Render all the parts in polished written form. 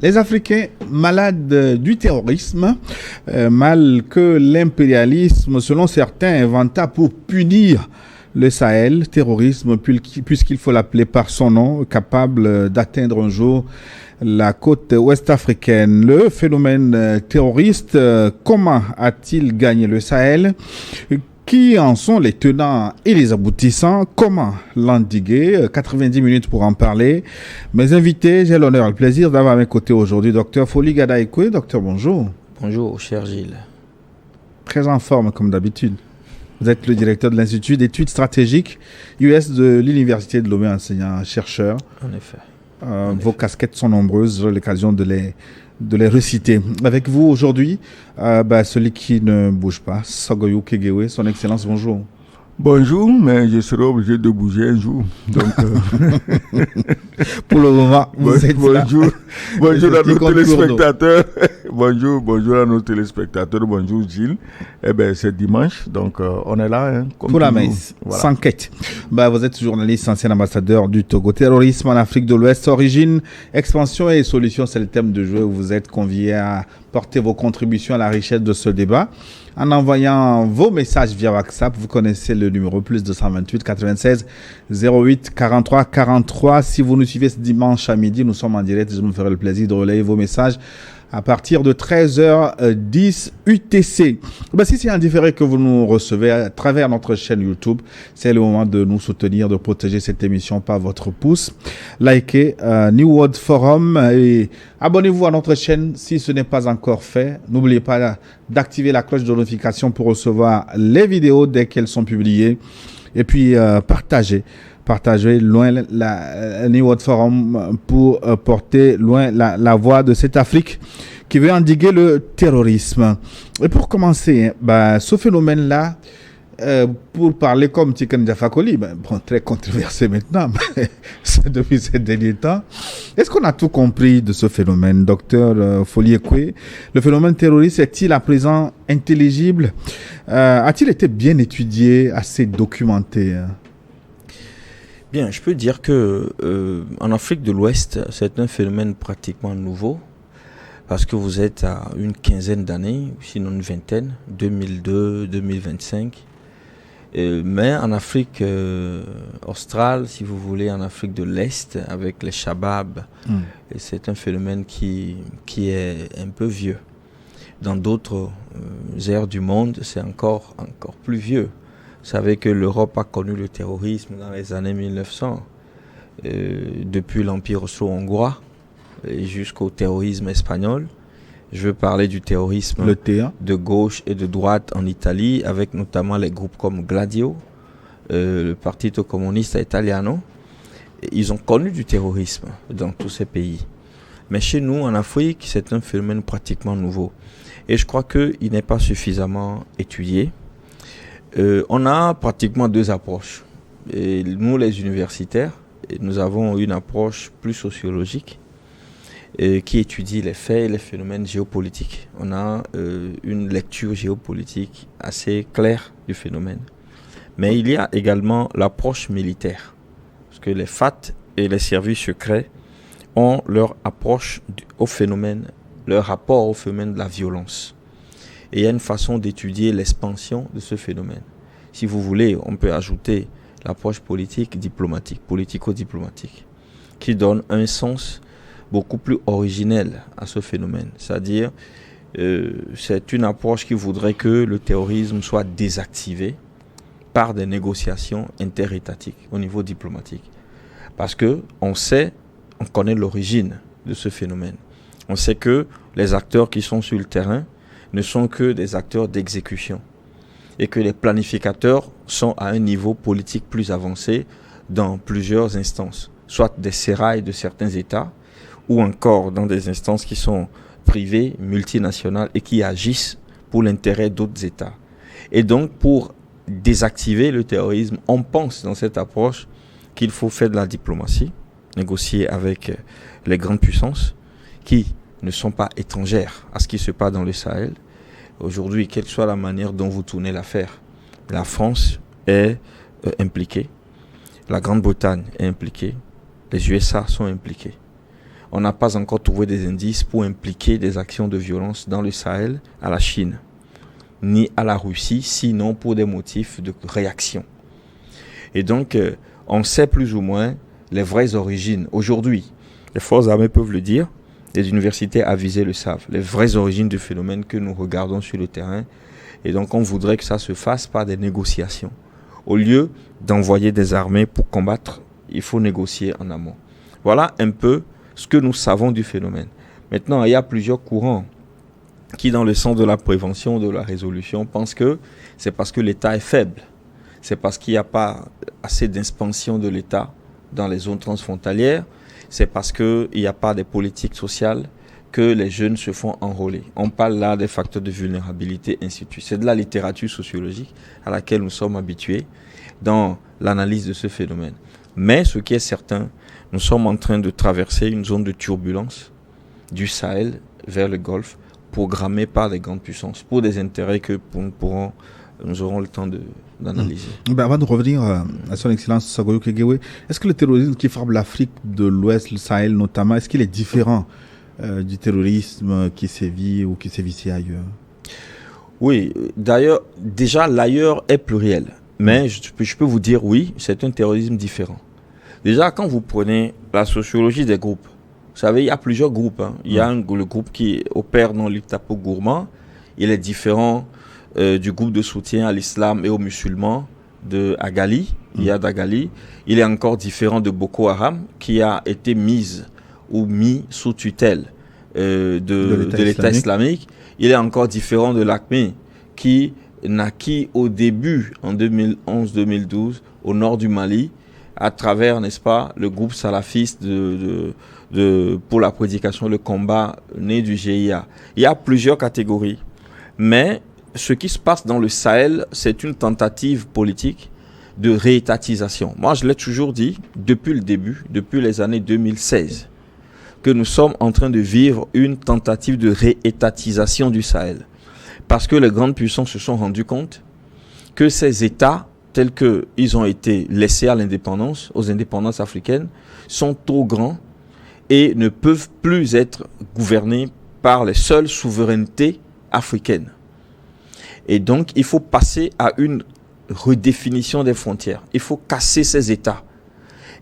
Les Africains malades du terrorisme, mal que l'impérialisme, selon certains, inventa pour punir le Sahel, terrorisme, puisqu'il faut l'appeler par son nom, capable d'atteindre un jour la côte ouest africaine. Le phénomène terroriste, comment a-t-il gagné le Sahel ? Qui en sont les tenants et les aboutissants? Comment l'endiguer? 90 minutes pour en parler. Mes invités, j'ai l'honneur et le plaisir d'avoir à mes côtés aujourd'hui Dr Folie Gadaïkoué. Docteur, bonjour. Bonjour, cher Gilles. Très en forme, comme d'habitude. Vous êtes le directeur de l'Institut d'études stratégiques US de l'Université de Lomé, enseignant-chercheur. En effet. Vos casquettes sont nombreuses, j'aurai l'occasion de les reciter. Avec vous aujourd'hui, celui qui ne bouge pas, Sogoyou Kegewe, son excellence, bonjour. Bonjour, mais je serai obligé de bouger un jour. Donc, pour le moment, vous êtes bonjour, là. Bonjour à nos téléspectateurs. bonjour à nos téléspectateurs. Bonjour Gilles. Eh bien, c'est dimanche, donc on est là. Pour la messe, voilà. Sans quête. Vous êtes journaliste, ancien ambassadeur du Togo. Terrorisme en Afrique de l'Ouest, origine, expansion et solution, c'est le thème de jeu. Vous êtes conviés à porter vos contributions à la richesse de ce débat en envoyant vos messages via WhatsApp. Vous connaissez le numéro plus 228 96 08 43 43. Si vous nous suivez ce dimanche à midi, nous sommes en direct. Je me ferai le plaisir de relayer vos messages à partir de 13h10 UTC. Si c'est un différé que vous nous recevez à travers notre chaîne YouTube, c'est le moment de nous soutenir, de protéger cette émission par votre pouce. Likez New World Forum et abonnez-vous à notre chaîne si ce n'est pas encore fait. N'oubliez pas d'activer la cloche de notification pour recevoir les vidéos dès qu'elles sont publiées. Et puis partagez loin la New World Forum pour porter loin la voix de cette Afrique qui veut endiguer le terrorisme. Et pour commencer, ce phénomène-là, pour parler comme Tiken Jafakoli, très controversé maintenant, mais c'est depuis ces derniers temps. Est-ce qu'on a tout compris de ce phénomène, docteur Folie-Ekoué? Le phénomène terroriste est-il à présent intelligible? A-t-il été bien étudié, assez documenté? Bien, je peux dire que en Afrique de l'Ouest, c'est un phénomène pratiquement nouveau parce que vous êtes à une quinzaine d'années, sinon une vingtaine, 2002, 2025. Mais en Afrique australe, si vous voulez, en Afrique de l'Est, avec les Shabab, c'est un phénomène qui est un peu vieux. Dans d'autres aires du monde, c'est encore plus vieux. Vous savez que l'Europe a connu le terrorisme dans les années 1900, depuis l'Empire austro-hongrois jusqu'au terrorisme espagnol. Je veux parler du terrorisme de gauche et de droite en Italie, avec notamment les groupes comme Gladio, le Partito Comunista Italiano. Ils ont connu du terrorisme dans tous ces pays. Mais chez nous, en Afrique, c'est un phénomène pratiquement nouveau. Et je crois qu'il n'est pas suffisamment étudié. On a pratiquement deux approches. Et nous, les universitaires, nous avons une approche plus sociologique qui étudie les faits et les phénomènes géopolitiques. On a une lecture géopolitique assez claire du phénomène. Mais il y a également l'approche militaire. Parce que les FAT et les services secrets ont leur approche au phénomène, leur rapport au phénomène de la violence. Et il y a une façon d'étudier l'expansion de ce phénomène. Si vous voulez, on peut ajouter l'approche politique-diplomatique, politico-diplomatique, qui donne un sens beaucoup plus originel à ce phénomène. C'est-à-dire, c'est une approche qui voudrait que le terrorisme soit désactivé par des négociations interétatiques au niveau diplomatique. Parce que on connaît l'origine de ce phénomène. On sait que les acteurs qui sont sur le terrain ne sont que des acteurs d'exécution et que les planificateurs sont à un niveau politique plus avancé dans plusieurs instances, soit des sérails de certains États ou encore dans des instances qui sont privées, multinationales et qui agissent pour l'intérêt d'autres États. Et donc, pour désactiver le terrorisme, on pense dans cette approche qu'il faut faire de la diplomatie, négocier avec les grandes puissances qui ne sont pas étrangères à ce qui se passe dans le Sahel. Aujourd'hui, quelle que soit la manière dont vous tournez l'affaire, la France est impliquée, la Grande-Bretagne est impliquée, les USA sont impliqués. on n'a pas encore trouvé des indices pour impliquer des actions de violence dans le Sahel à la Chine, ni à la Russie, sinon pour des motifs de réaction. Et donc, on sait plus ou moins les vraies origines. Aujourd'hui, les forces armées peuvent le dire, les universités avisées le savent, les vraies origines du phénomène que nous regardons sur le terrain. Et donc, on voudrait que ça se fasse par des négociations. Au lieu d'envoyer des armées pour combattre, il faut négocier en amont. Voilà un peu ce que nous savons du phénomène. Maintenant, il y a plusieurs courants qui, dans le sens de la prévention, de la résolution, pensent que c'est parce que l'État est faible. C'est parce qu'il n'y a pas assez d'expansion de l'État dans les zones transfrontalières. C'est parce qu'il n'y a pas de politique sociale que les jeunes se font enrôler. On parle là des facteurs de vulnérabilité, ainsi de suite. C'est de la littérature sociologique à laquelle nous sommes habitués dans l'analyse de ce phénomène. Mais ce qui est certain, nous sommes en train de traverser une zone de turbulence du Sahel vers le Golfe, programmée par les grandes puissances, pour des intérêts que nous aurons le temps d'analyser. Avant de revenir à son Excellence Sagoyo Kegewe, est-ce que le terrorisme qui frappe l'Afrique de l'Ouest, le Sahel notamment, est-ce qu'il est différent du terrorisme qui sévit ou qui sévissait ailleurs? Oui, d'ailleurs, déjà l'ailleurs est pluriel. Mais je peux vous dire oui, c'est un terrorisme différent. Déjà, quand vous prenez la sociologie des groupes, vous savez, il y a plusieurs groupes. Il y a le groupe qui opère dans l'Itapo Gourma. Il est différent du groupe de soutien à l'islam et aux musulmans de Agali. Il y a d'Agali. Il est encore différent de Boko Haram, qui a été mis sous tutelle de l'État islamique. Il est encore différent de l'AQMI, qui naquit au début, en 2011-2012, au nord du Mali, à travers, n'est-ce pas, le groupe salafiste pour la prédication, le combat né du GIA. Il y a plusieurs catégories. Mais ce qui se passe dans le Sahel, c'est une tentative politique de réétatisation. Moi, je l'ai toujours dit, depuis le début, depuis les années 2016, que nous sommes en train de vivre une tentative de réétatisation du Sahel. Parce que les grandes puissances se sont rendues compte que ces États, tels qu'ils ont été laissés à l'indépendance, aux indépendances africaines, sont trop grands et ne peuvent plus être gouvernés par les seules souverainetés africaines. Et donc, il faut passer à une redéfinition des frontières. Il faut casser ces États.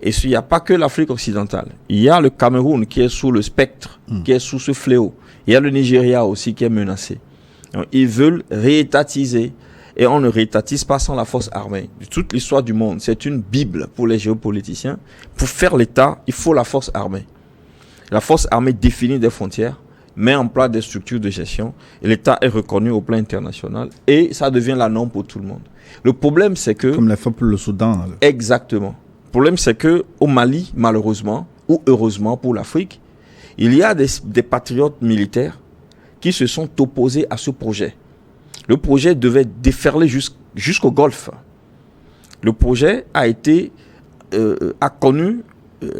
Et il n'y a pas que l'Afrique occidentale. Il y a le Cameroun qui est sous le spectre, qui est sous ce fléau. Il y a le Nigeria aussi qui est menacé. Donc, ils veulent réétatiser. Et on ne réétatise pas sans la force armée. De toute l'histoire du monde, c'est une bible pour les géopoliticiens. Pour faire l'État, il faut la force armée. La force armée définit des frontières, met en place des structures de gestion, et l'État est reconnu au plan international, et ça devient la norme pour tout le monde. Le problème, c'est que... Comme l'a fait pour le Soudan. Alors. Exactement. Le problème, c'est qu'au Mali, malheureusement, ou heureusement pour l'Afrique, il y a des patriotes militaires qui se sont opposés à ce projet. Le projet devait déferler jusqu'au Golfe. Le projet a connu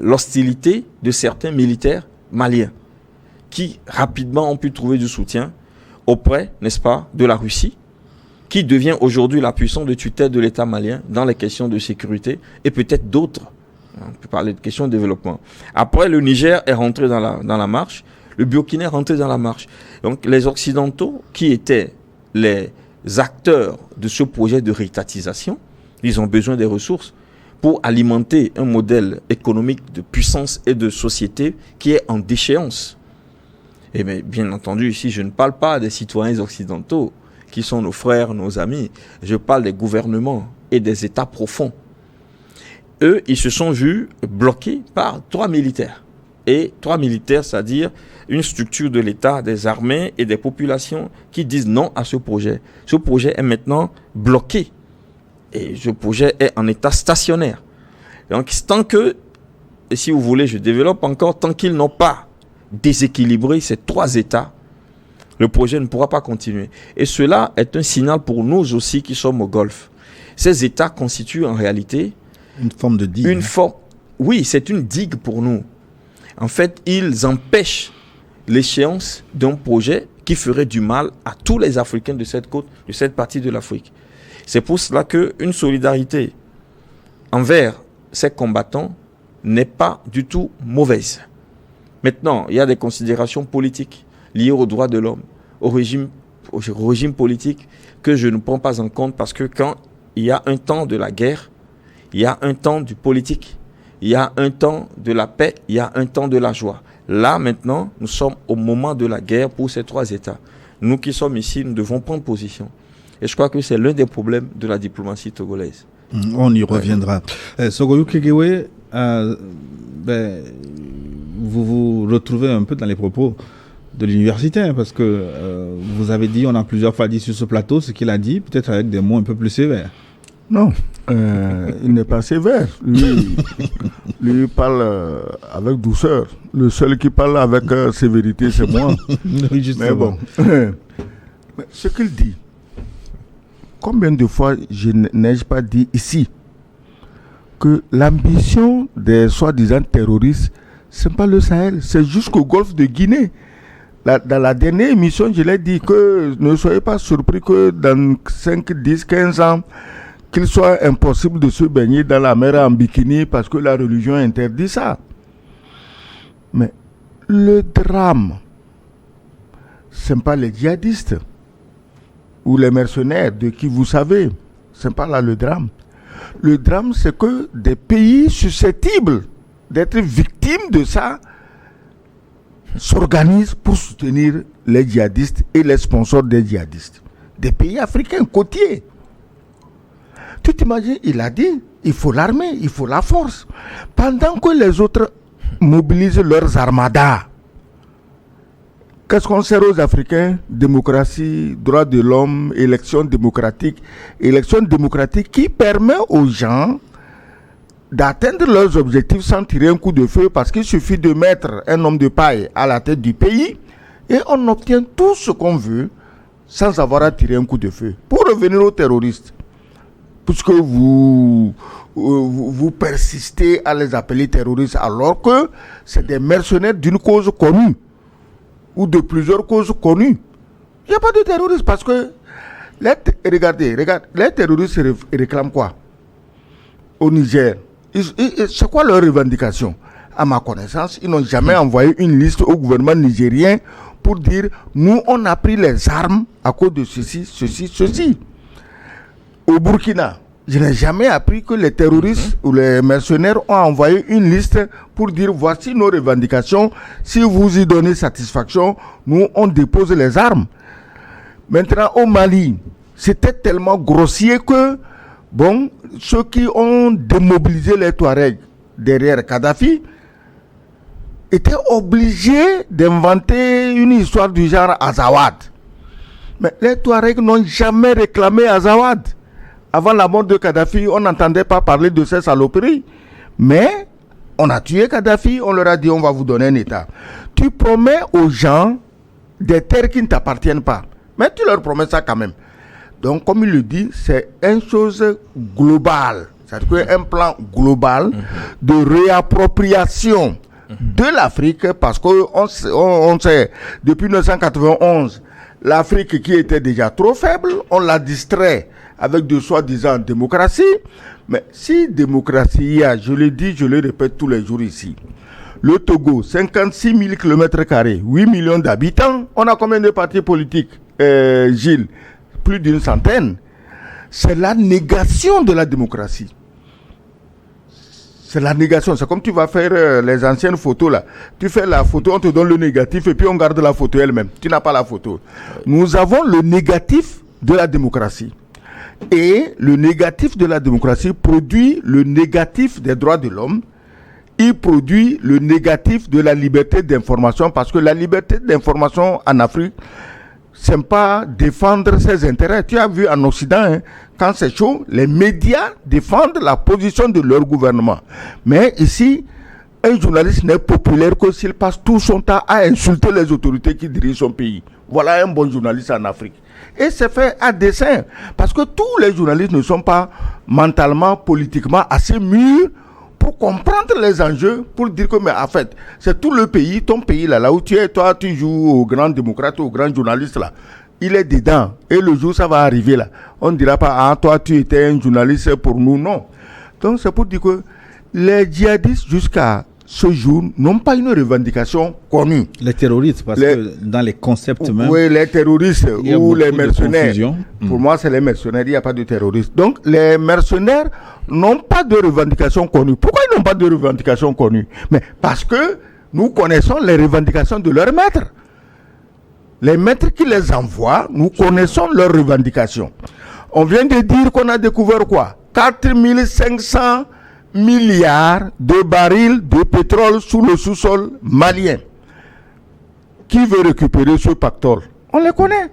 l'hostilité de certains militaires maliens qui rapidement ont pu trouver du soutien auprès, n'est-ce pas, de la Russie, qui devient aujourd'hui la puissance de tutelle de l'État malien dans les questions de sécurité et peut-être d'autres. On peut parler de questions de développement. Après, le Niger est rentré dans la marche, le Burkina est rentré dans la marche. Donc, les Occidentaux qui étaient les acteurs de ce projet de réétatisation, ils ont besoin des ressources pour alimenter un modèle économique de puissance et de société qui est en déchéance. Et bien entendu, ici, je ne parle pas des citoyens occidentaux qui sont nos frères, nos amis. Je parle des gouvernements et des États profonds. Eux, ils se sont vus bloqués par 3 militaires. Et 3 militaires, c'est-à-dire une structure de l'État, des armées et des populations qui disent non à ce projet. Ce projet est maintenant bloqué. Et ce projet est en état stationnaire. Donc, tant que, et si vous voulez, je développe encore, tant qu'ils n'ont pas déséquilibré ces 3 États, le projet ne pourra pas continuer. Et cela est un signal pour nous aussi qui sommes au Golfe. Ces États constituent en réalité une forme de digue. Oui, c'est une digue pour nous. En fait, ils empêchent l'échéance d'un projet qui ferait du mal à tous les Africains de cette côte, de cette partie de l'Afrique. C'est pour cela qu'une solidarité envers ces combattants n'est pas du tout mauvaise. Maintenant, il y a des considérations politiques liées aux droits de l'homme, au régime politique que je ne prends pas en compte parce que quand il y a un temps de la guerre, il y a un temps du politique, il y a un temps de la paix, il y a un temps de la joie. Là, maintenant, nous sommes au moment de la guerre pour ces 3 États. Nous qui sommes ici, nous devons prendre position. Et je crois que c'est l'un des problèmes de la diplomatie togolaise. On y reviendra. Sogoyou Kegewe, vous vous retrouvez un peu dans les propos de l'universitaire, parce que vous avez dit, on a plusieurs fois dit sur ce plateau, ce qu'il a dit, peut-être avec des mots un peu plus sévères. Non, il n'est pas sévère. Lui parle avec douceur. Le seul qui parle avec sévérité, c'est moi. Oui, mais bon, ce qu'il dit, combien de fois n'ai-je pas dit ici que l'ambition des soi-disant terroristes, ce n'est pas le Sahel, c'est jusqu'au golfe de Guinée. Dans la dernière émission, je l'ai dit que ne soyez pas surpris que dans 5, 10, 15 ans, qu'il soit impossible de se baigner dans la mer en bikini parce que la religion interdit ça. Mais le drame, ce n'est pas les djihadistes ou les mercenaires de qui vous savez. Ce n'est pas là le drame. Le drame, c'est que des pays susceptibles d'être victimes de ça s'organisent pour soutenir les djihadistes et les sponsors des djihadistes. Des pays africains côtiers. Tu t'imagines, il a dit, il faut l'armée, il faut la force. Pendant que les autres mobilisent leurs armadas. Qu'est-ce qu'on sert aux Africains? Démocratie, droits de l'homme, élection démocratique. Élection démocratique qui permet aux gens d'atteindre leurs objectifs sans tirer un coup de feu, parce qu'il suffit de mettre un homme de paille à la tête du pays et on obtient tout ce qu'on veut sans avoir à tirer un coup de feu. Pour revenir aux terroristes, puisque vous persistez à les appeler terroristes alors que c'est des mercenaires d'une cause connue ou de plusieurs causes connues. Il n'y a pas de terroristes parce que regardez, les terroristes réclament quoi au Niger? C'est quoi leur revendication? À ma connaissance, ils n'ont jamais envoyé une liste au gouvernement nigérien pour dire nous on a pris les armes à cause de ceci. Au Burkina, je n'ai jamais appris que les terroristes ou les mercenaires ont envoyé une liste pour dire voici nos revendications, si vous y donnez satisfaction, nous on dépose les armes. Maintenant au Mali, c'était tellement grossier que ceux qui ont démobilisé les Touaregs derrière Kadhafi étaient obligés d'inventer une histoire du genre Azawad. Mais les Touaregs n'ont jamais réclamé Azawad. Avant la mort de Kadhafi, on n'entendait pas parler de ces saloperies. Mais on a tué Kadhafi, on leur a dit on va vous donner un État. Tu promets aux gens des terres qui ne t'appartiennent pas. Mais tu leur promets ça quand même. Donc, comme il le dit, c'est une chose globale. C'est-à-dire un plan global de réappropriation de l'Afrique, parce qu'on sait, depuis 1991, l'Afrique qui était déjà trop faible, on l'a distrait avec de soi-disant démocratie. Mais si démocratie il y a, je le dis, je le répète tous les jours ici, le Togo, 56 000 km², 8 millions d'habitants, on a combien de partis politiques, Gilles? Plus d'une centaine. C'est la négation de la démocratie. C'est la négation. C'est comme tu vas faire les anciennes photos là. Tu fais la photo, on te donne le négatif et puis on garde la photo elle-même. Tu n'as pas la photo. Nous avons le négatif de la démocratie. Et le négatif de la démocratie produit le négatif des droits de l'homme. Il produit le négatif de la liberté d'information, parce que la liberté d'information en Afrique, c'est pas défendre ses intérêts. Tu as vu en Occident, quand c'est chaud, les médias défendent la position de leur gouvernement. Mais ici, un journaliste n'est populaire que s'il passe tout son temps à insulter les autorités qui dirigent son pays. Voilà un bon journaliste en Afrique. Et c'est fait à dessein. Parce que tous les journalistes ne sont pas mentalement, politiquement assez mûrs pour comprendre les enjeux, pour dire que, mais en fait, c'est tout le pays, ton pays là où tu es, toi tu joues au grand démocrate, au grand journaliste là, il est dedans, et le jour ça va arriver là, on ne dira pas, ah toi tu étais un journaliste pour nous, non. Donc c'est pour dire que les djihadistes jusqu'à ce jour, n'ont pas une revendication connue. Les terroristes, parce que dans les concepts même... Oui, les terroristes ou les mercenaires. Pour moi, c'est les mercenaires, il n'y a pas de terroristes. Donc, les mercenaires n'ont pas de revendication connue. Pourquoi ils n'ont pas de revendication connue? Mais parce que nous connaissons les revendications de leurs maîtres. Les maîtres qui les envoient, nous connaissons leurs revendications. On vient de dire qu'on a découvert quoi? 4500 milliards de barils de pétrole sous le sous-sol malien. Qui veut récupérer ce pactole? On les connaît.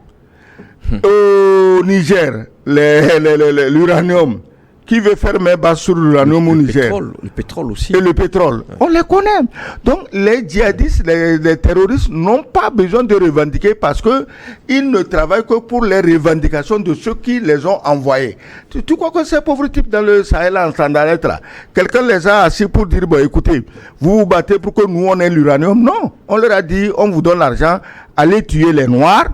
Au Niger, l'uranium. Qui veut faire mes bases sur l'uranium au Niger? Le pétrole aussi. Et le pétrole. On les connaît. Donc les djihadistes, les terroristes n'ont pas besoin de revendiquer parce que ils ne travaillent que pour les revendications de ceux qui les ont envoyés. Tu crois que ces pauvres types dans le Sahel en sandalette là, quelqu'un les a assis pour dire, bon écoutez, vous vous battez pour que nous on ait l'uranium? Non. On leur a dit, on vous donne l'argent, allez tuer les Noirs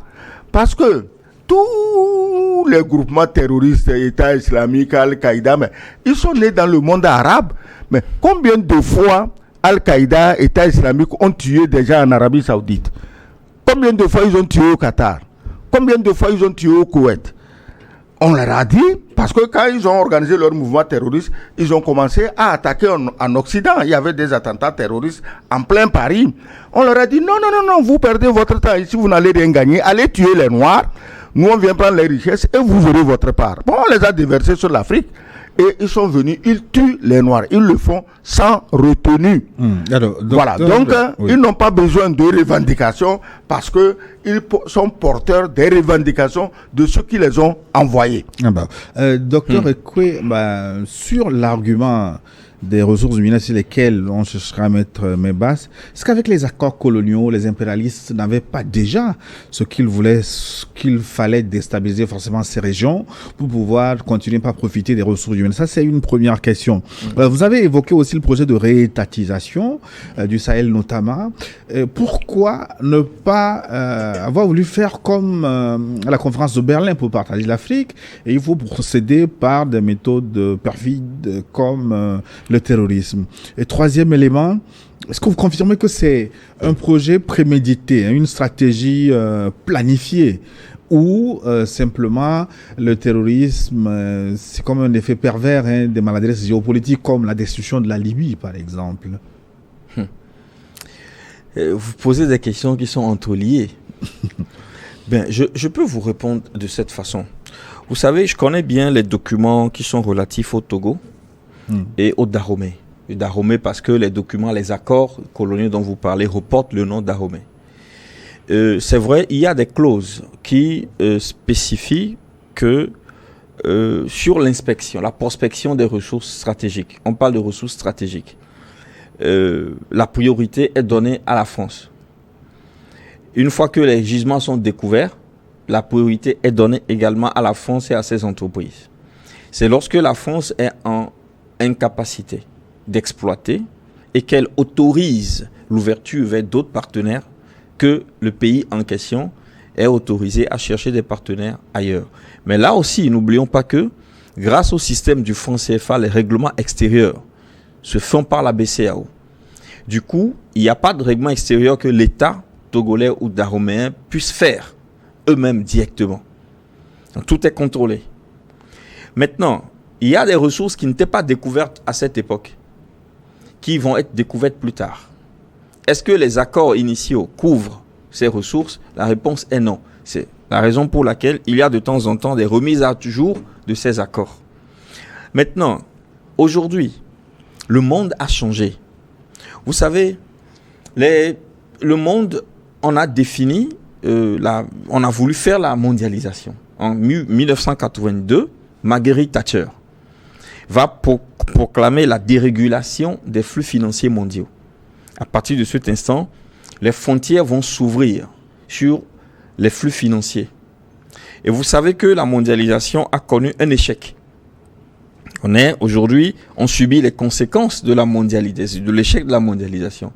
parce que tous les groupements terroristes, État islamique, Al-Qaïda, mais ils sont nés dans le monde arabe. Mais combien de fois Al-Qaïda, État islamique ont tué déjà en Arabie Saoudite? Combien de fois ils ont tué au Qatar? Combien de fois ils ont tué au Koweït? On leur a dit, parce que quand ils ont organisé leur mouvement terroriste, ils ont commencé à attaquer en Occident. Il y avait des attentats terroristes en plein Paris. On leur a dit, non, vous perdez votre temps ici, vous n'allez rien gagner. Allez tuer les Noirs. Nous, on vient prendre les richesses et vous aurez votre part. Bon, on les a déversés sur l'Afrique et ils sont venus, ils tuent les Noirs. Ils le font sans retenue. Donc, oui. Ils n'ont pas besoin de revendications parce qu'ils sont porteurs des revendications de ceux qui les ont envoyés. Docteur Ekwe, sur l'argument des ressources humaines sur lesquelles on cherchera à mettre mes bases, est-ce qu'avec les accords coloniaux, les impérialistes n'avaient pas déjà ce qu'ils voulaient, qu'il fallait déstabiliser forcément ces régions pour pouvoir continuer à profiter des ressources humaines? Ça, c'est une première question. Vous avez évoqué aussi le projet de réétatisation du Sahel notamment. Pourquoi ne pas avoir voulu faire comme à la conférence de Berlin pour partager l'Afrique, et il faut procéder par des méthodes perfides comme le terrorisme? Et troisième élément, est-ce que vous confirmez que c'est un projet prémédité, une stratégie planifiée, ou simplement le terrorisme, c'est comme un effet pervers des maladresses géopolitiques comme la destruction de la Libye, par exemple? Vous posez des questions qui sont entreliées. Je peux vous répondre de cette façon. Vous savez, je connais bien les documents qui sont relatifs au Togo et au Dahomey. Le Dahomey parce que les documents, les accords coloniaux dont vous parlez reportent le nom Dahomey. C'est vrai, il y a des clauses qui spécifient que sur l'inspection, la prospection des ressources stratégiques, on parle de ressources stratégiques, la priorité est donnée à la France. Une fois que les gisements sont découverts, la priorité est donnée également à la France et à ses entreprises. C'est lorsque la France est en incapacité d'exploiter et qu'elle autorise l'ouverture vers d'autres partenaires que le pays en question est autorisé à chercher des partenaires ailleurs. Mais là aussi, n'oublions pas que grâce au système du franc CFA, les règlements extérieurs se font par la BCEAO. Du coup, il n'y a pas de règlement extérieur que l'État togolais ou dahoméen puisse faire eux-mêmes directement. Donc, tout est contrôlé. Maintenant, il y a des ressources qui n'étaient pas découvertes à cette époque, qui vont être découvertes plus tard. Est-ce que les accords initiaux couvrent ces ressources? La réponse est non. C'est la raison pour laquelle il y a de temps en temps des remises à jour de ces accords. Maintenant, aujourd'hui, le monde a changé. Vous savez, le monde, on a défini, on a voulu faire la mondialisation. En 1982, Margaret Thatcher va proclamer la dérégulation des flux financiers mondiaux. À partir de cet instant, les frontières vont s'ouvrir sur les flux financiers. Et vous savez que la mondialisation a connu un échec. Aujourd'hui, on subit les conséquences de la mondialisation, de l'échec de la mondialisation.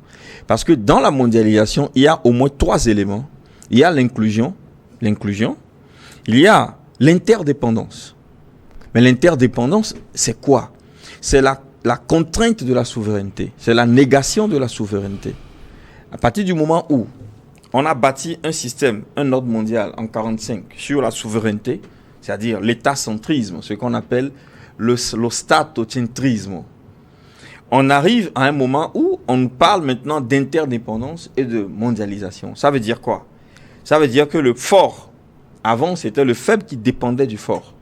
Parce que dans la mondialisation, il y a au moins 3 éléments. Il y a l'inclusion, il y a l'interdépendance. Mais l'interdépendance, c'est quoi? C'est la la contrainte de la souveraineté, c'est la négation de la souveraineté. À partir du moment où on a bâti un système, un ordre mondial en 1945 sur la souveraineté, c'est-à-dire l'état-centrisme, ce qu'on appelle le statocentrisme, on arrive à un moment où on nous parle maintenant d'interdépendance et de mondialisation. Ça veut dire quoi? Ça veut dire que le fort, avant c'était le faible qui dépendait du fort.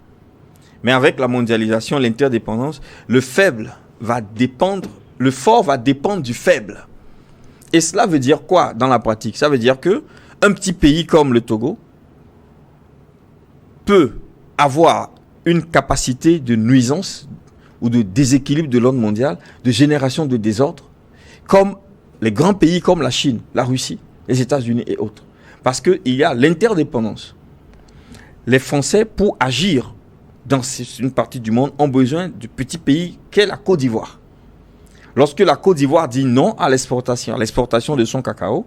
Mais avec la mondialisation, l'interdépendance, le faible va dépendre, le fort va dépendre du faible. Et cela veut dire quoi dans la pratique? Ça veut dire que un petit pays comme le Togo peut avoir une capacité de nuisance ou de déséquilibre de l'ordre mondial, de génération de désordre, comme les grands pays comme la Chine, la Russie, les États-Unis et autres. Parce qu'il y a l'interdépendance. Les Français, pour agir dans une partie du monde, ont besoin du petit pays qu'est la Côte d'Ivoire. Lorsque la Côte d'Ivoire dit non à l'exportation de son cacao,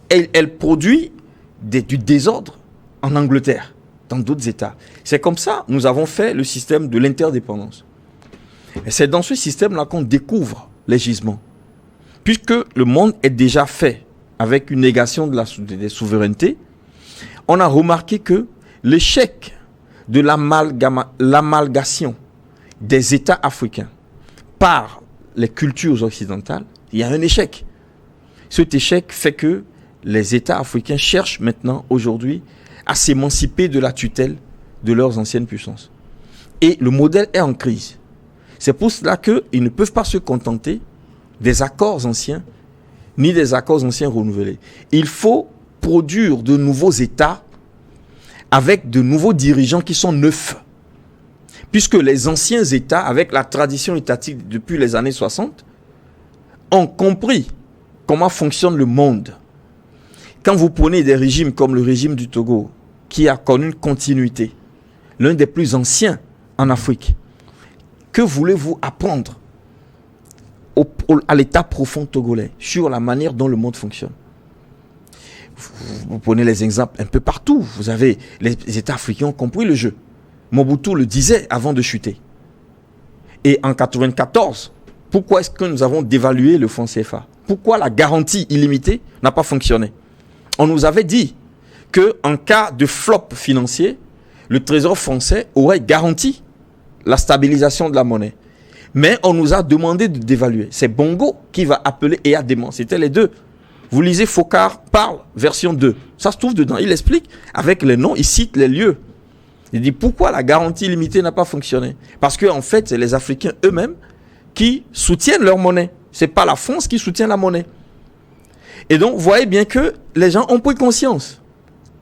elle produit du désordre en Angleterre, dans d'autres États. C'est comme ça que nous avons fait le système de l'interdépendance. Et c'est dans ce système-là qu'on découvre les gisements. Puisque le monde est déjà fait avec une négation des souverainetés, on a remarqué que l'échec de l'amalgation des États africains par les cultures occidentales, il y a un échec. Cet échec fait que les États africains cherchent maintenant, aujourd'hui, à s'émanciper de la tutelle de leurs anciennes puissances. Et le modèle est en crise. C'est pour cela qu'ils ne peuvent pas se contenter des accords anciens, ni des accords anciens renouvelés. Il faut produire de nouveaux États avec de nouveaux dirigeants qui sont neufs. Puisque les anciens États, avec la tradition étatique depuis les années 60, ont compris comment fonctionne le monde. Quand vous prenez des régimes comme le régime du Togo, qui a connu une continuité, l'un des plus anciens en Afrique, que voulez-vous apprendre à l'état profond togolais sur la manière dont le monde fonctionne? Vous prenez les exemples un peu partout. Vous avez les États africains ont compris le jeu. Mobutu le disait avant de chuter. Et en 1994, pourquoi est-ce que nous avons dévalué le franc CFA? Pourquoi la garantie illimitée n'a pas fonctionné? On nous avait dit qu'en cas de flop financier, le Trésor français aurait garanti la stabilisation de la monnaie. Mais on nous a demandé de dévaluer. C'est Bongo qui va appeler Eyadema. C'était les deux. Vous lisez Focard parle, version 2. Ça se trouve dedans. Il explique avec les noms, il cite les lieux. Il dit pourquoi la garantie limitée n'a pas fonctionné. Parce qu'en fait, c'est les Africains eux-mêmes qui soutiennent leur monnaie. Ce n'est pas la France qui soutient la monnaie. Et donc, vous voyez bien que les gens ont pris conscience.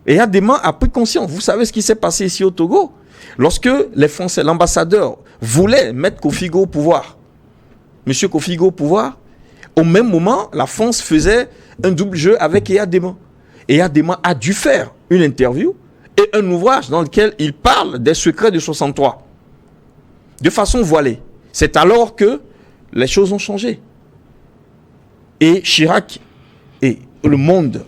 Eyadema a pris conscience. Vous savez ce qui s'est passé ici au Togo? Lorsque les Français, l'ambassadeur, voulait mettre Kofigo au pouvoir, Monsieur Kofigo au pouvoir, au même moment, la France faisait un double jeu avec Eyadema. Eyadema a dû faire une interview et un ouvrage dans lequel il parle des secrets de 63. De façon voilée. C'est alors que les choses ont changé. Et Chirac et le monde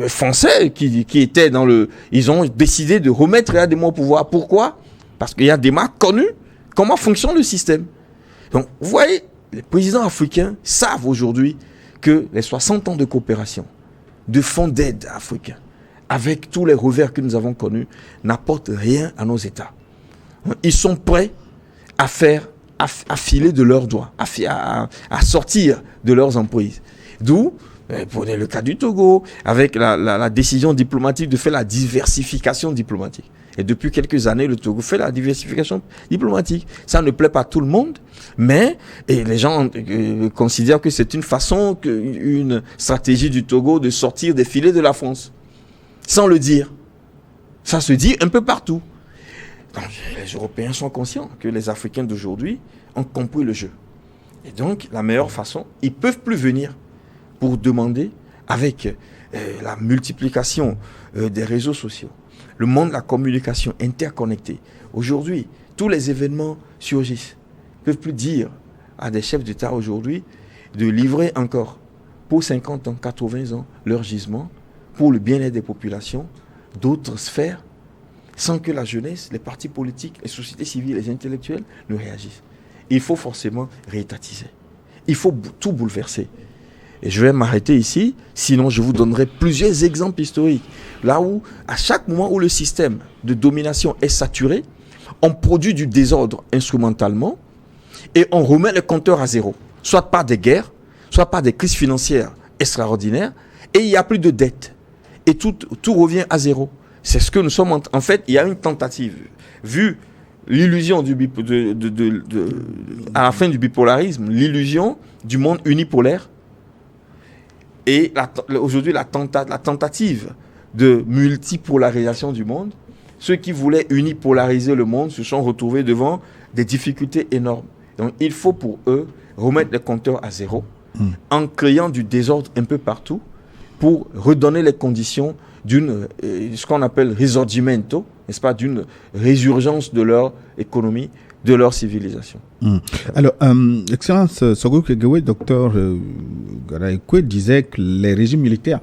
français qui était dans le... Ils ont décidé de remettre Eyadema au pouvoir. Pourquoi? Parce qu'Eyadema a connu comment fonctionne le système. Donc, vous voyez, les présidents africains savent aujourd'hui que les 60 ans de coopération, de fonds d'aide africains, avec tous les revers que nous avons connus, n'apportent rien à nos États. Ils sont prêts à filer de leurs doigts, à sortir de leurs emprises. D'où, prenez le cas du Togo, avec la décision diplomatique de faire la diversification diplomatique. Et depuis quelques années, le Togo fait la diversification diplomatique. Ça ne plaît pas à tout le monde, mais les gens considèrent que c'est une façon, une stratégie du Togo de sortir des filets de la France. Sans le dire. Ça se dit un peu partout. Donc, les Européens sont conscients que les Africains d'aujourd'hui ont compris le jeu. Et donc, la meilleure façon, ils ne peuvent plus venir pour demander, avec la multiplication des réseaux sociaux, le monde de la communication interconnectée. Aujourd'hui, tous les événements surgissent. Ils ne peuvent plus dire à des chefs d'État aujourd'hui de livrer encore pour 50 ans, 80 ans leur gisement pour le bien-être des populations, d'autres sphères, sans que la jeunesse, les partis politiques, les sociétés civiles, les intellectuels ne réagissent. il faut forcément réétatiser. Il faut tout bouleverser. Et je vais m'arrêter ici, sinon je vous donnerai plusieurs exemples historiques. Là où, à chaque moment où le système de domination est saturé, on produit du désordre instrumentalement et on remet le compteur à zéro. Soit par des guerres, soit par des crises financières extraordinaires, et il n'y a plus de dette. Et tout revient à zéro. C'est ce que nous sommes en fait, il y a une tentative. Vu l'illusion à la fin du bipolarisme, l'illusion du monde unipolaire, et aujourd'hui la tentative de multipolarisation du monde, ceux qui voulaient unipolariser le monde se sont retrouvés devant des difficultés énormes. Donc il faut pour eux remettre les compteurs à zéro en créant du désordre un peu partout pour redonner les conditions d'une, ce qu'on appelle risorgimento, n'est-ce pas, d'une résurgence de leur économie, de leur civilisation. Alors, Excellence Sogo Kegewe, docteur Garaïkwe, disait que les régimes militaires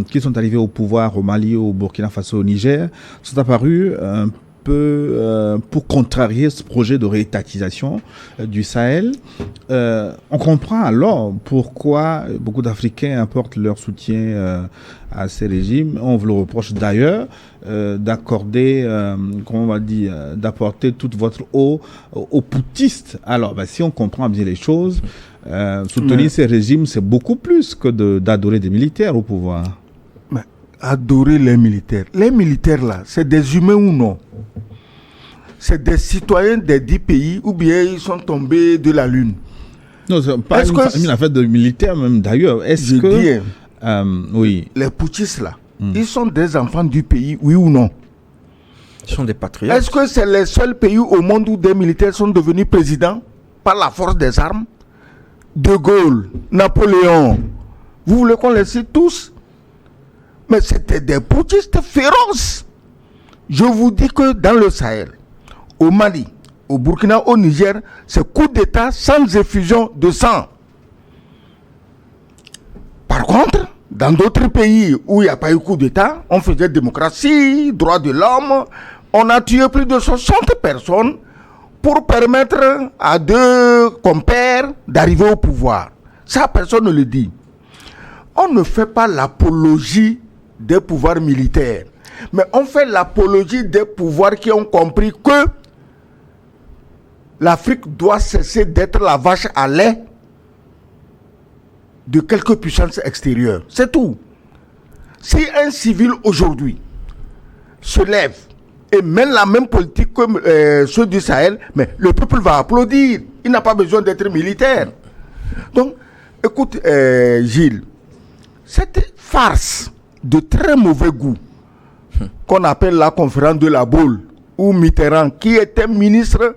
qui sont arrivés au pouvoir au Mali, au Burkina Faso, au Niger, sont apparus un peu pour contrarier ce projet de réétatisation du Sahel. On comprend alors pourquoi beaucoup d'Africains apportent leur soutien à ces régimes. On vous le reproche d'ailleurs d'accorder, comment on va dire, d'apporter toute votre eau aux poutistes. Alors, si on comprend bien les choses, soutenir ces régimes, c'est beaucoup plus que d'adorer des militaires au pouvoir. Mais adorer les militaires. Les militaires, là, c'est des humains ou non? C'est des citoyens des 10 pays ou bien ils sont tombés de la Lune? Non, c'est pas une affaire de militaires même d'ailleurs. Est-ce que... oui. Les poutistes, là, ils sont des enfants du pays, oui ou non? Ils sont des patriotes. Est-ce que c'est les seuls pays au monde où des militaires sont devenus présidents par la force des armes? De Gaulle, Napoléon, vous voulez qu'on les cite tous? Mais c'était des poutistes féroces. Je vous dis que dans le Sahel, au Mali, au Burkina, au Niger, c'est coup d'État sans effusion de sang. Par contre, dans d'autres pays où il n'y a pas eu coup d'État, on faisait démocratie, droits de l'homme, on a tué plus de 60 personnes pour permettre à 2 compères d'arriver au pouvoir. Ça, personne ne le dit. On ne fait pas l'apologie des pouvoirs militaires, mais on fait l'apologie des pouvoirs qui ont compris que l'Afrique doit cesser d'être la vache à lait de quelques puissances extérieures. C'est tout. Si un civil aujourd'hui se lève et mène la même politique que ceux du Sahel, mais le peuple va applaudir. Il n'a pas besoin d'être militaire. Donc, écoute, Gilles, cette farce de très mauvais goût qu'on appelle la conférence de la Baule, où Mitterrand, qui était ministre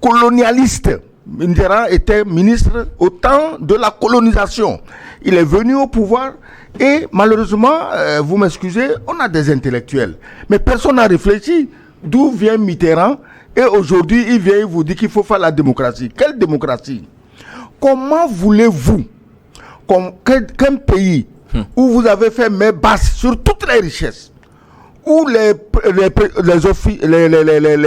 colonialiste, Mitterrand était ministre au temps de la colonisation. Il est venu au pouvoir et malheureusement, vous m'excusez, on a des intellectuels. Mais personne n'a réfléchi d'où vient Mitterrand et aujourd'hui il vient et vous dit qu'il faut faire la démocratie. Quelle démocratie? Comment voulez-vous qu'un pays où vous avez fait main basse sur toutes les richesses, où les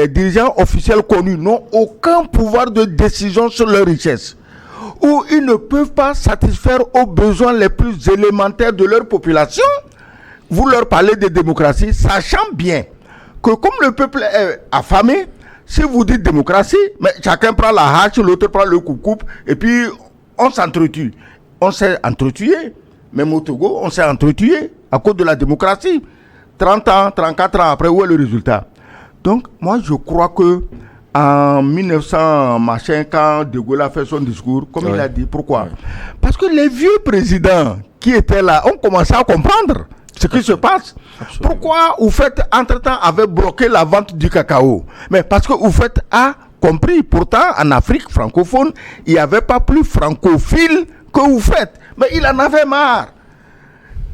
dirigeants officiels connus n'ont aucun pouvoir de décision sur leurs richesses, où ils ne peuvent pas satisfaire aux besoins les plus élémentaires de leur population, vous leur parlez de démocratie, sachant bien que comme le peuple est affamé, si vous dites démocratie, mais chacun prend la hache, l'autre prend le coupe et puis on s'entretue. On s'est entretué, même au Togo, on s'est entretué à cause de la démocratie. 30 ans, 34 ans après, où est le résultat? Donc, moi, je crois que en 1900, quand De Gaulle a fait son discours, comme il a dit, pourquoi? Parce que les vieux présidents qui étaient là ont commencé à comprendre ce qui se passe. Absolument. Pourquoi Houphouët, entre-temps, avait bloqué la vente du cacao? Mais parce que Houphouët a compris. Pourtant, en Afrique francophone, il n'y avait pas plus francophile que Houphouët. Mais il en avait marre.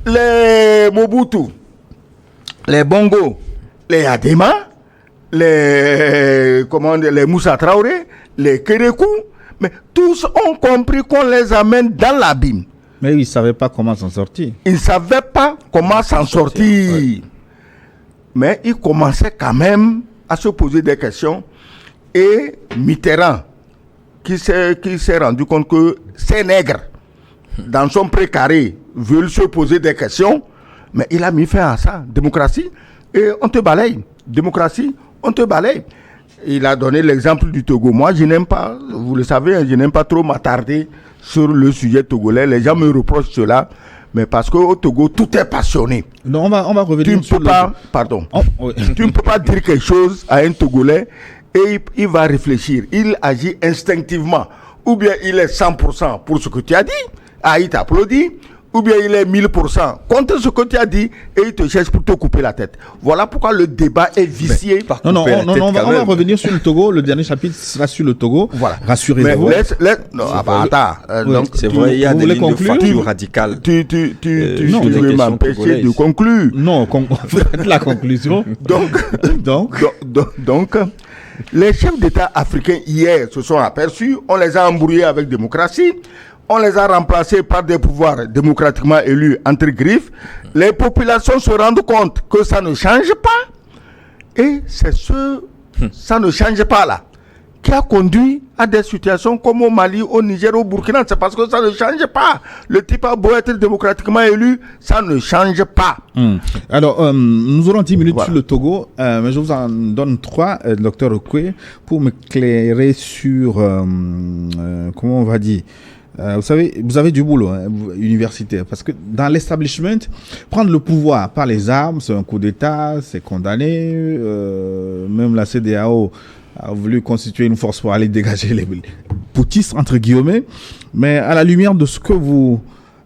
Les Mobutu, les Bongo, les Adema, les Moussa Traoré, les Kérékou, mais tous ont compris qu'on les amène dans l'abîme. Mais ils ne savaient pas comment s'en sortir. Ils ne savaient pas comment s'en sortir. Ouais. Mais ils commençaient quand même à se poser des questions. Et Mitterrand, qui s'est rendu compte que ces nègres, dans son précaré, veulent se poser des questions, mais il a mis fin à ça. Démocratie, et on te balaye. Démocratie, on te balaye. Il a donné l'exemple du Togo. Moi, je n'aime pas, vous le savez, je n'aime pas trop m'attarder sur le sujet togolais. Les gens me reprochent cela, mais parce qu'au Togo, tout est passionné. Non, on va revenir sur tu ne peux pas dire quelque chose à un Togolais et il va réfléchir. Il agit instinctivement. Ou bien il est 100% pour ce que tu as dit, il t'applaudit, ou bien il est 1000% contre ce que tu as dit et il te cherche pour te couper la tête. Voilà pourquoi le débat est vicié. On va revenir sur le Togo. Le dernier chapitre sera sur le Togo. Voilà. Rassurez-vous. Donc, c'est vrai, il y a des lignes de fracture radicales. Tu veux m'empêcher de conclure. Non, faites la conclusion. Donc, les chefs d'État africains hier se sont aperçus, on les a embrouillés avec démocratie. On les a remplacés par des pouvoirs démocratiquement élus entre griffes. Les populations se rendent compte que ça ne change pas. Et c'est ça ne change pas là, qui a conduit à des situations comme au Mali, au Niger, au Burkina. C'est parce que ça ne change pas. Le type a beau être démocratiquement élu, ça ne change pas. Alors, nous aurons 10 minutes sur le Togo, mais je vous en donne 3, docteur Okwe, pour m'éclairer sur, comment on va dire, vous savez, vous avez du boulot universitaire, parce que dans l'establishment, prendre le pouvoir par les armes, c'est un coup d'État, c'est condamné. Même la CEDEAO a voulu constituer une force pour aller dégager les poutistes, entre guillemets. Mais à la lumière de ce que vous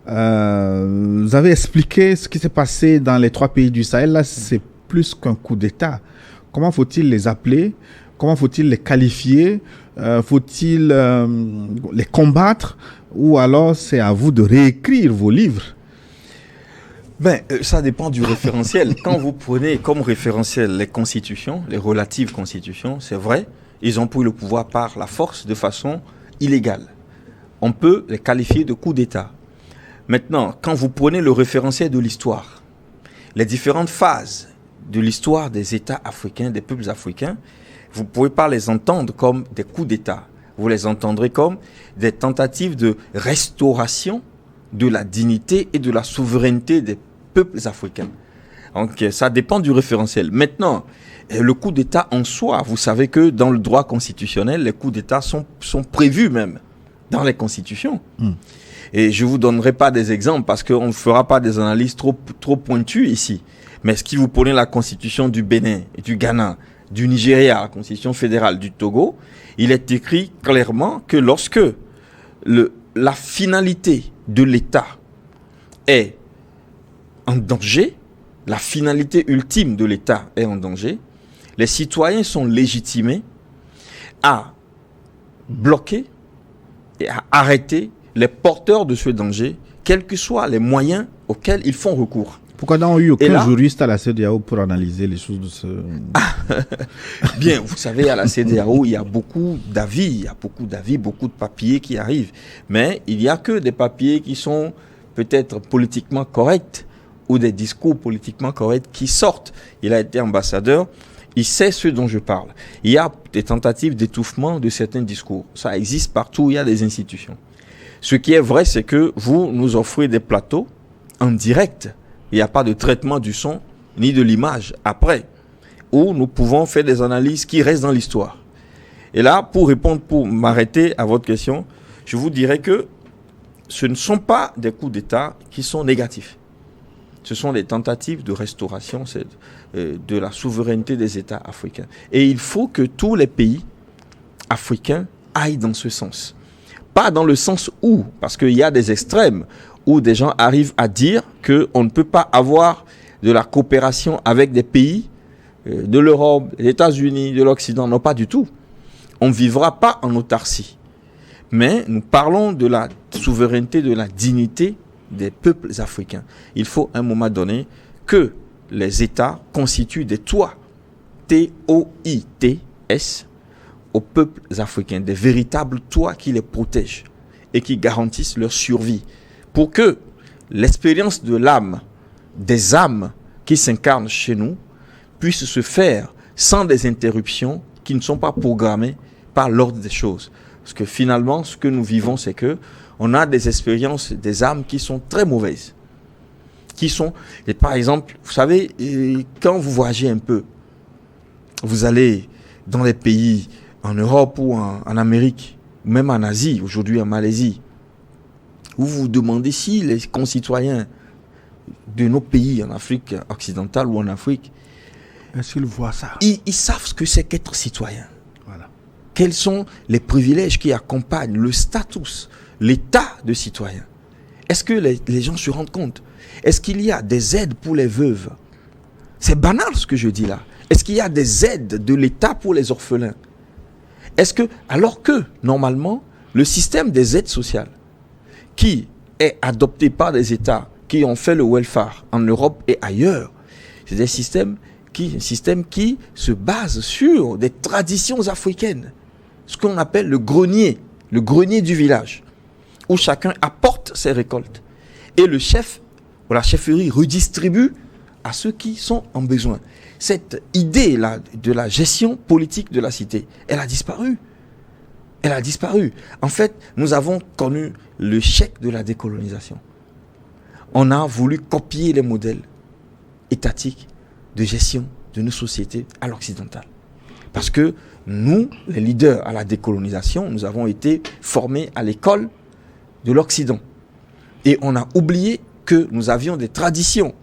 avez expliqué, ce qui s'est passé dans les 3 pays du Sahel, là, c'est plus qu'un coup d'État. Comment faut-il les appeler? Comment faut-il les qualifier? Faut-il les combattre? Ou alors c'est à vous de réécrire vos livres? Ça dépend du référentiel. Quand vous prenez comme référentiel les constitutions, les relatives constitutions, c'est vrai, ils ont pris le pouvoir par la force de façon illégale. On peut les qualifier de coup d'État. Maintenant, quand vous prenez le référentiel de l'histoire, les différentes phases de l'histoire des États africains, des peuples africains, vous ne pouvez pas les entendre comme des coups d'État. Vous les entendrez comme des tentatives de restauration de la dignité et de la souveraineté des peuples africains. Donc, ça dépend du référentiel. Maintenant, le coup d'État en soi, vous savez que dans le droit constitutionnel, les coups d'État sont prévus même dans les constitutions. Et je ne vous donnerai pas des exemples parce qu'on ne fera pas des analyses trop pointues ici. Mais si vous prenez la constitution du Bénin et du Ghana, du Nigeria, la constitution fédérale du Togo, il est écrit clairement que lorsque la finalité de l'État est en danger, la finalité ultime de l'État est en danger, les citoyens sont légitimés à bloquer et à arrêter les porteurs de ce danger, quels que soient les moyens auxquels ils font recours. Pourquoi n'ont eu aucun juriste à la CEDEAO pour analyser les choses de ce... Bien, vous savez, à la CEDEAO, il y a beaucoup d'avis, beaucoup de papiers qui arrivent. Mais il n'y a que des papiers qui sont peut-être politiquement corrects ou des discours politiquement corrects qui sortent. Il a été ambassadeur, il sait ce dont je parle. Il y a des tentatives d'étouffement de certains discours. Ça existe partout, il y a des institutions. Ce qui est vrai, c'est que vous nous offrez des plateaux en direct. Il n'y a pas de traitement du son ni de l'image après, où nous pouvons faire des analyses qui restent dans l'histoire. Et là, pour m'arrêter à votre question, je vous dirais que ce ne sont pas des coups d'État qui sont négatifs. Ce sont des tentatives de restauration de la souveraineté des États africains. Et il faut que tous les pays africains aillent dans ce sens. Pas dans le sens où, parce qu'il y a des extrêmes, où des gens arrivent à dire qu'on ne peut pas avoir de la coopération avec des pays de l'Europe, des États-Unis, de l'Occident. Non, pas du tout. On ne vivra pas en autarcie. Mais nous parlons de la souveraineté, de la dignité des peuples africains. Il faut à un moment donné que les États constituent des toits, T-O-I-T-S, aux peuples africains, des véritables toits qui les protègent et qui garantissent leur survie. Pour que l'expérience de l'âme, des âmes qui s'incarnent chez nous, puisse se faire sans des interruptions qui ne sont pas programmées par l'ordre des choses. Parce que finalement, ce que nous vivons, c'est que on a des expériences, des armes qui sont très mauvaises. Et par exemple, vous savez, quand vous voyagez un peu, vous allez dans les pays en Europe ou en Amérique, ou même en Asie, aujourd'hui en Malaisie, vous vous demandez si les concitoyens de nos pays en Afrique occidentale ou en Afrique, est-ce qu'ils voient ça? Ils savent ce que c'est qu'être citoyen. Voilà. Quels sont les privilèges qui accompagnent le status, l'état de citoyen? Est-ce que les gens se rendent compte? Est-ce qu'il y a des aides pour les veuves? C'est banal ce que je dis là. Est-ce qu'il y a des aides de l'État pour les orphelins? Alors que, normalement, le système des aides sociales, qui est adopté par des États qui ont fait le welfare en Europe et ailleurs, c'est un système qui se base sur des traditions africaines. Ce qu'on appelle le grenier du village, où chacun apporte ses récoltes. Et le chef ou la chefferie redistribue à ceux qui sont en besoin. Cette idée-là de la gestion politique de la cité, elle a disparu. Elle a disparu. En fait, nous avons connu le chèque de la décolonisation. On a voulu copier les modèles étatiques de gestion de nos sociétés à l'occidental. Parce que nous, les leaders à la décolonisation, nous avons été formés à l'école de l'Occident. Et on a oublié que nous avions des traditions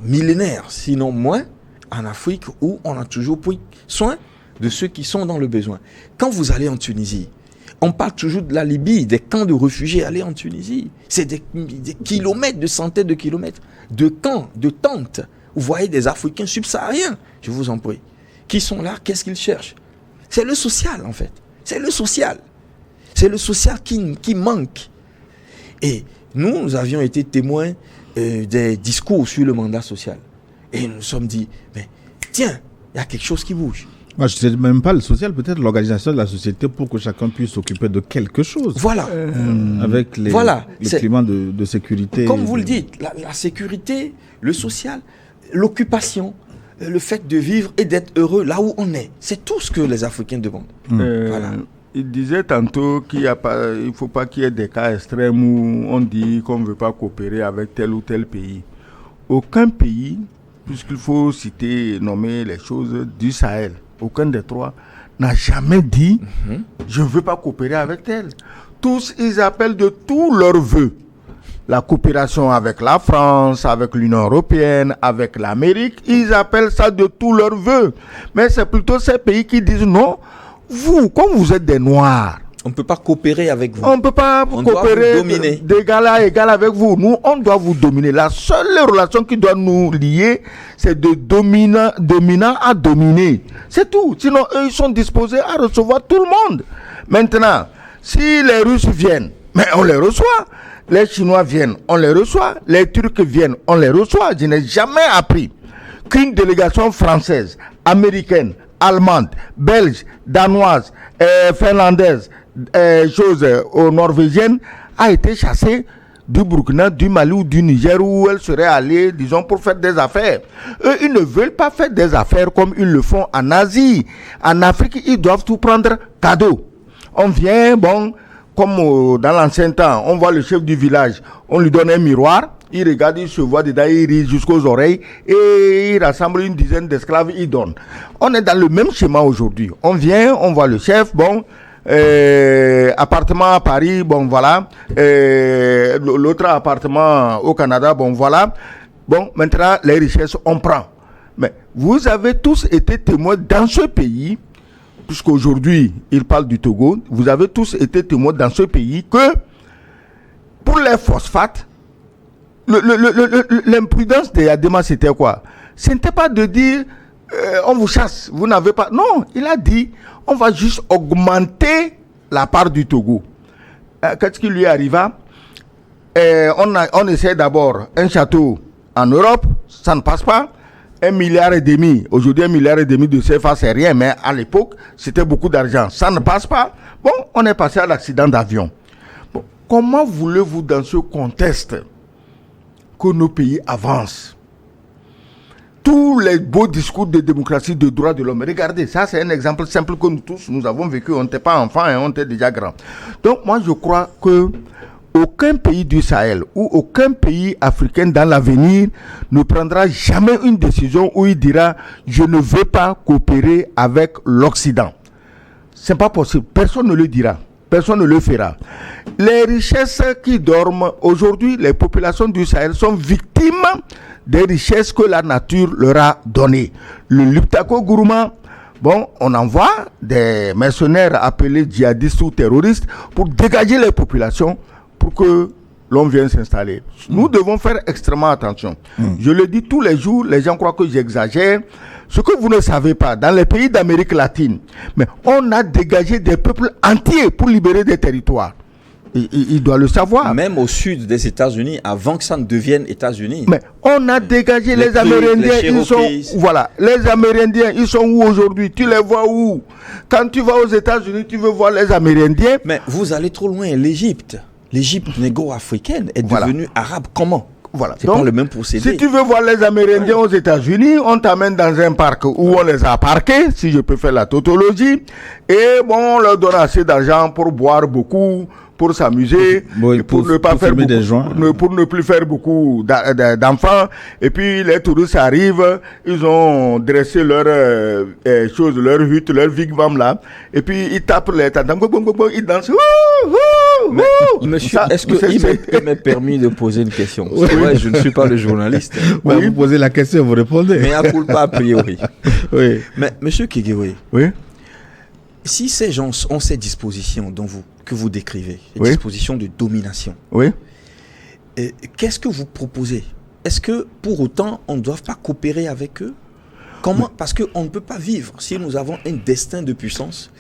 millénaires, sinon moins, en Afrique, où on a toujours pris soin de ceux qui sont dans le besoin. Quand vous allez en Tunisie, on parle toujours de la Libye, des camps de réfugiés. Allez en Tunisie, c'est des kilomètres, de centaines de kilomètres de camps, de tentes. Vous voyez des Africains subsahariens, je vous en prie, qui sont là. Qu'est-ce qu'ils cherchent? C'est le social, en fait. C'est le social. C'est le social qui manque. Et nous avions été témoins des discours sur le mandat social. Et nous nous sommes dit, mais tiens, il y a quelque chose qui bouge. Moi, je ne sais même pas le social, peut-être l'organisation de la société pour que chacun puisse s'occuper de quelque chose. Voilà. Avec le climat de sécurité. Comme vous le dites, la sécurité, le social, l'occupation, le fait de vivre et d'être heureux là où on est. C'est tout ce que les Africains demandent. Voilà. Il disait tantôt qu'il ne faut pas qu'il y ait des cas extrêmes où on dit qu'on ne veut pas coopérer avec tel ou tel pays. Aucun pays, puisqu'il faut nommer les choses du Sahel, aucun des trois n'a jamais dit je ne veux pas coopérer avec tel. Tous, ils appellent de tous leurs vœux la coopération avec la France, avec l'Union européenne, avec l'Amérique. Ils appellent ça de tous leurs vœux. Mais c'est plutôt ces pays qui disent non. Vous, comme vous êtes des Noirs, on ne peut pas coopérer avec vous. On ne peut pas coopérer d'égal à égal avec vous. Nous, on doit vous dominer. La seule relation qui doit nous lier, c'est de dominant à dominer. C'est tout. Sinon, eux, ils sont disposés à recevoir tout le monde. Maintenant, si les Russes viennent, mais on les reçoit. Les Chinois viennent, on les reçoit. Les Turcs viennent, on les reçoit. Je n'ai jamais appris qu'une délégation française, américaine, allemande, belge, danoise, finlandaise, norvégienne a été chassée du Burkina, du Mali ou du Niger où elle serait allée, disons, pour faire des affaires. Eux, ils ne veulent pas faire des affaires comme ils le font en Asie. En Afrique, ils doivent tout prendre cadeau. On vient, comme dans l'ancien temps, on voit le chef du village, on lui donne un miroir, il regarde, il se voit dedans, il rit jusqu'aux oreilles et il rassemble une dizaine d'esclaves, il donne. On est dans le même schéma aujourd'hui. On vient, on voit le chef, appartement à Paris, voilà. L'autre appartement au Canada, voilà. Maintenant, les richesses, on prend. Mais vous avez tous été témoins dans ce pays, puisqu'aujourd'hui, il parle du Togo, vous avez tous été témoins dans ce pays que pour les phosphates, l'imprudence de Yadema, c'était quoi? Ce n'était pas de dire on vous chasse, vous n'avez pas. Non, il a dit on va juste augmenter la part du Togo. Qu'est-ce qui lui arriva? On essaie d'abord un château en Europe, ça ne passe pas. 1,5 milliard. Aujourd'hui, 1,5 milliard de CFA, c'est rien, mais à l'époque, c'était beaucoup d'argent. Ça ne passe pas. On est passé à l'accident d'avion. Comment voulez-vous, dans ce contexte, que nos pays avancent? tous les beaux discours de démocratie, de droits de l'homme. Regardez, ça c'est un exemple simple que nous tous, nous avons vécu. On n'était pas enfants, on était déjà grands. Donc moi je crois que aucun pays du Sahel ou aucun pays africain dans l'avenir ne prendra jamais une décision où il dira « je ne veux pas coopérer avec l'Occident ». Ce n'est pas possible. Personne ne le dira. Personne ne le fera. Les richesses qui dorment, aujourd'hui, les populations du Sahel sont victimes des richesses que la nature leur a données. Le Liptako Gourma, bon, on envoie des mercenaires appelés djihadistes ou terroristes pour dégager les populations pour que l'on vienne s'installer. Nous devons faire extrêmement attention. Je le dis tous les jours, les gens croient que j'exagère. Ce que vous ne savez pas, dans les pays d'Amérique latine, mais on a dégagé des peuples entiers pour libérer des territoires. Il doit le savoir. Même au sud des États-Unis, avant que ça ne devienne États-Unis. Mais on a dégagé les Amérindiens. Ils sont, voilà, les Amérindiens, ils sont où aujourd'hui? Tu les vois où? Quand tu vas aux États-Unis, tu veux voir les Amérindiens. Mais vous allez trop loin. L'Égypte négro-africaine est devenue arabe. Comment? Voilà. C'est pas le même procédé. Si tu veux voir les Amérindiens aux États-Unis, on t'amène dans un parc où on les a parqués, si je peux faire la tautologie, et bon, on leur donne assez d'argent pour boire beaucoup, pour s'amuser, pour ne pas faire beaucoup, pour ne plus faire beaucoup d'enfants. Et puis les touristes arrivent, ils ont dressé leur leur hutte, leur wigwam là, et puis ils tapent les tantam, ils dansent. Monsieur, est-ce qu'il m'est permis de poser une question? C'est vrai, je ne suis pas le journaliste. Vous posez la question, vous répondez. Mais à culpa a priori. Oui. Mais monsieur Kegewé, oui. Si ces gens ont ces dispositions que vous décrivez, les dispositions de domination, qu'est-ce que vous proposez? Est-ce que pour autant on ne doit pas coopérer avec eux? Comment? Parce qu'on ne peut pas vivre si nous avons un destin de puissance.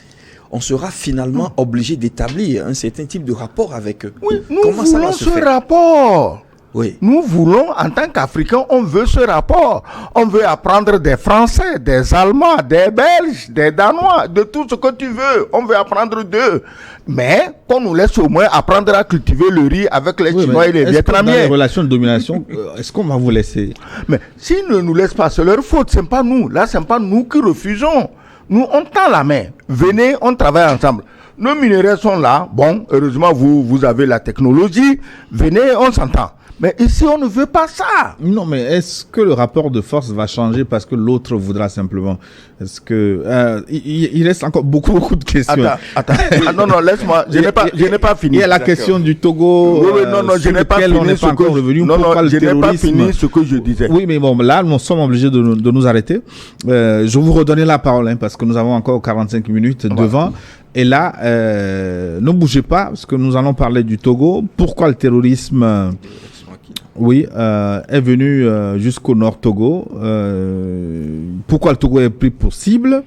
On sera finalement obligé d'établir un certain type de rapport avec eux. Oui, nous voulons ce rapport. Oui. Nous voulons, en tant qu'Africains, on veut ce rapport. On veut apprendre des Français, des Allemands, des Belges, des Danois, de tout ce que tu veux. On veut apprendre d'eux. Mais qu'on nous laisse au moins apprendre à cultiver le riz avec les Chinois et les Vietnamiens. Dans les relations de domination, est-ce qu'on va vous laisser? Mais s'ils ne nous laissent pas, c'est leur faute. Ce n'est pas nous. Là, ce n'est pas nous qui refusons. Nous, on tend la main. Venez, on travaille ensemble. Nos minerais sont là. Bon, heureusement, vous avez la technologie. Venez, on s'entend. Mais ici, on ne veut pas ça. Non, mais est-ce que le rapport de force va changer parce que l'autre voudra simplement? Est-ce que il reste encore beaucoup de questions. Attends. Non, laisse-moi. Je n'ai pas fini. Il y a la question du Togo. Oui, non, je n'ai pas fini. Je n'ai pas fini ce que je disais. Oui, mais bon, là, nous sommes obligés de nous arrêter. Je vais vous redonner la parole, parce que nous avons encore 45 minutes devant. Et là, ne bougez pas, parce que nous allons parler du Togo. Pourquoi le terrorisme est venu jusqu'au nord Togo? Pourquoi le Togo est pris pour cible?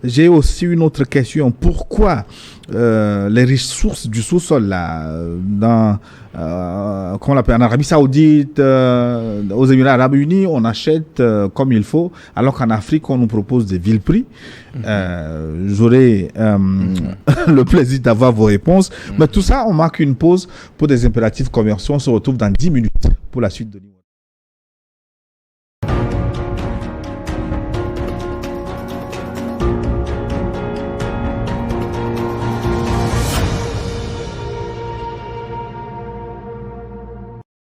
J'ai aussi une autre question. Pourquoi les ressources du sous-sol là, comment on l'appelle, en Arabie Saoudite, aux Émirats Arabes Unis, on achète comme il faut, alors qu'en Afrique, on nous propose des vil prix? J'aurai le plaisir d'avoir vos réponses. Mais tout ça, on marque une pause pour des impératifs commerciaux. On se retrouve dans 10 minutes pour la suite de l'Ivoire.